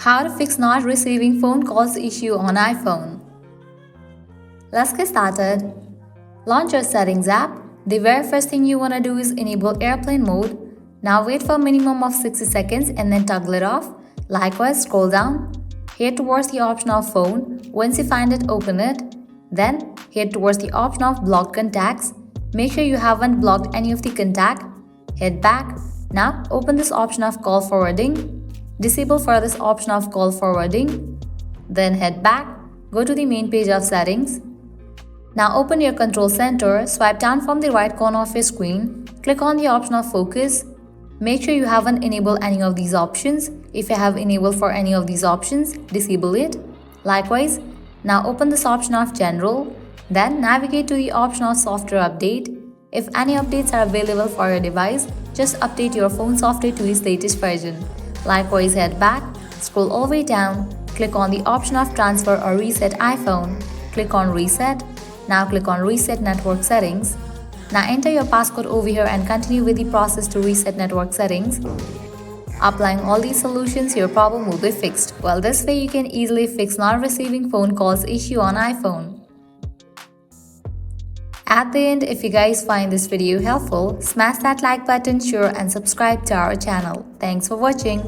How to fix not receiving phone calls issue on iPhone. Let's get started. Launch your settings app. The very first thing you want to do is enable airplane mode. Now wait for a minimum of 60 seconds and then toggle it off. Likewise, scroll down. Head towards the option of phone. Once you find it, open it. Then head towards the option of blocked contacts. Make sure you haven't blocked any of the contact. Head back. Now open this option of call forwarding. Disable for this option of call forwarding. Then head back. Go to the main page of settings. Now open your control center. Swipe down from the right corner of your screen. Click on the option of focus. Make sure you haven't enabled any of these options. If you have enabled for any of these options, disable it. Likewise, now open this option of general. Then navigate to the option of software update. If any updates are available for your device, just update your phone software to its latest version. Likewise, head back, scroll all the way down, click on the option of transfer or reset iPhone. Click on reset. Now click on reset network settings. Now enter your passcode over here and continue with the process to reset network settings. Applying all these solutions, your problem will be fixed. Well, this way you can easily fix not receiving phone calls issue on iPhone. At the end, if you guys find this video helpful, smash that like button, share and subscribe to our channel. Thanks for watching.